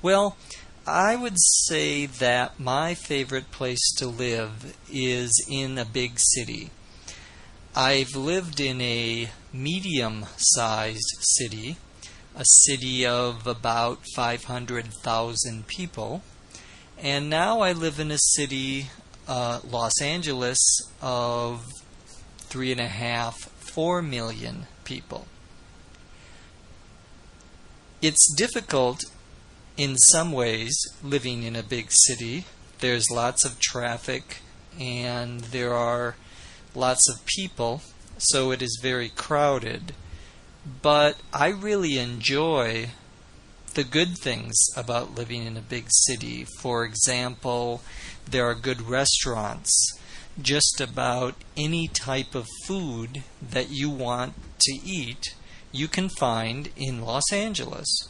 Well, I would say that my favorite place to live is in a big city. I've lived in a medium-sized city, a city of about 500,000 people, and now I live in a city, Los Angeles, of 3.5, 4 million people. It's difficult in some ways living in a big city. There's lots of traffic and there are lots of people, so it is very crowded. But I really enjoy the good things about living in a big city. For example, there are good restaurants. Just about any type of food that you want to eat, you can find in Los Angeles.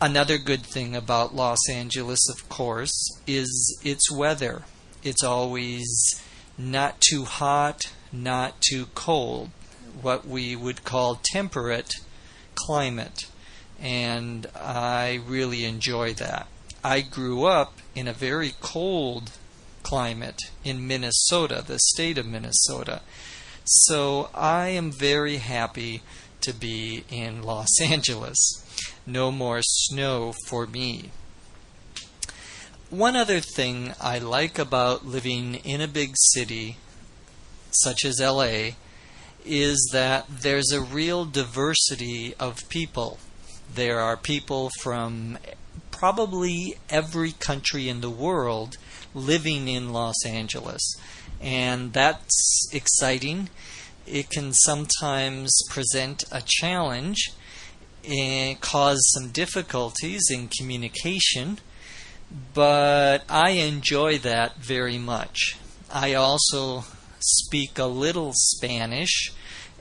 Another good thing about Los Angeles, of course, is its weather. It's always not too hot, not too cold, what we would call temperate climate, and I really enjoy that. I grew up in a very cold climate in Minnesota, the state of Minnesota, so I am very happy to be in Los Angeles. No more snow for me. One other thing I like about living in a big city, such as LA, is that there's a real diversity of people. There are people from probably every country in the world living in Los Angeles, and that's exciting. It can sometimes present a challenge and cause some difficulties in communication, but I enjoy that very much. I also speak a little Spanish,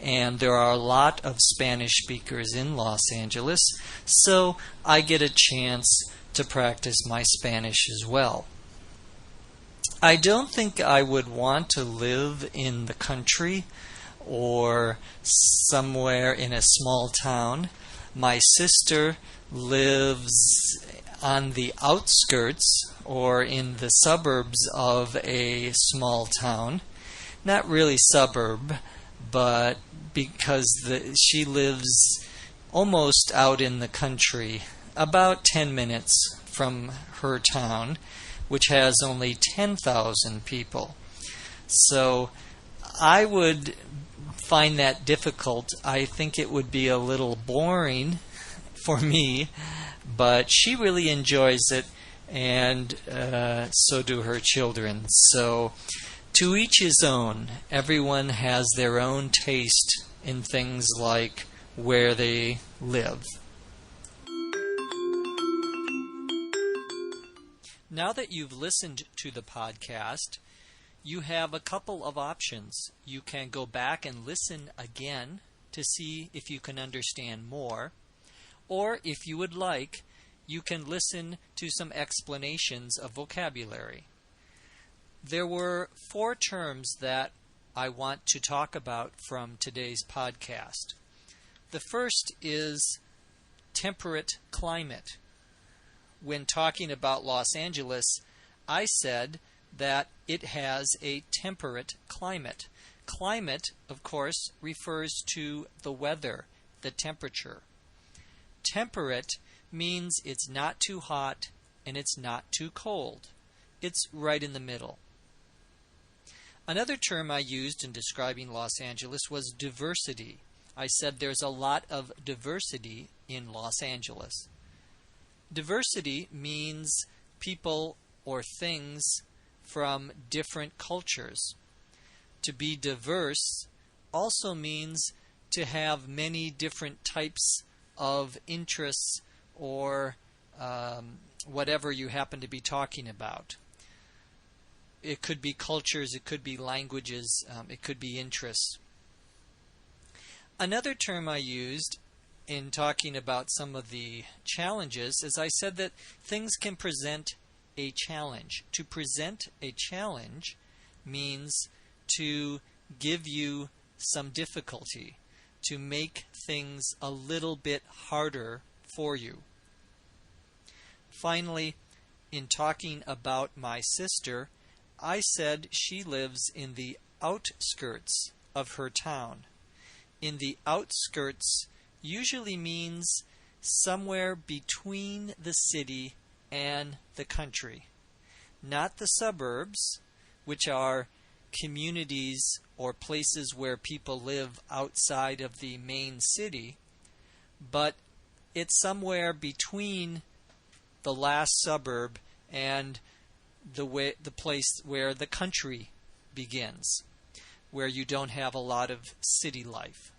and there are a lot of Spanish speakers in Los Angeles, so I get a chance to practice my Spanish as well. I don't think I would want to live in the country or somewhere in a small town. My sister lives on the outskirts or in the suburbs of a small town. Not really suburb, but because she lives almost out in the country, about 10 minutes from her town, which has only 10,000 people. So I would find that difficult. I think it would be a little boring for me, but she really enjoys it, and so do her children. So to each his own. Everyone has their own taste in things like where they live. Now that you've listened to the podcast, you have a couple of options. You can go back and listen again to see if you can understand more, or if you would like, you can listen to some explanations of vocabulary. There were 4 terms that I want to talk about from today's podcast. The first is temperate climate. When talking about Los Angeles, I said that it has a temperate climate. Climate, of course, refers to the weather, the temperature. Temperate means it's not too hot and it's not too cold. It's right in the middle. Another term I used in describing Los Angeles was diversity. I said there's a lot of diversity in Los Angeles. Diversity means people or things from different cultures. To be diverse also means to have many different types of interests or whatever you happen to be talking about. It could be cultures, it could be languages, it could be interests. Another term I used in talking about some of the challenges is I said that things can present a challenge. To present a challenge means to give you some difficulty, to make things a little bit harder for you. Finally, in talking about my sister, I said she lives in the outskirts of her town. In the outskirts usually means somewhere between the city and the country. Not the suburbs, which are communities or places where people live outside of the main city, but it's somewhere between the last suburb and the place where the country begins, where you don't have a lot of city life.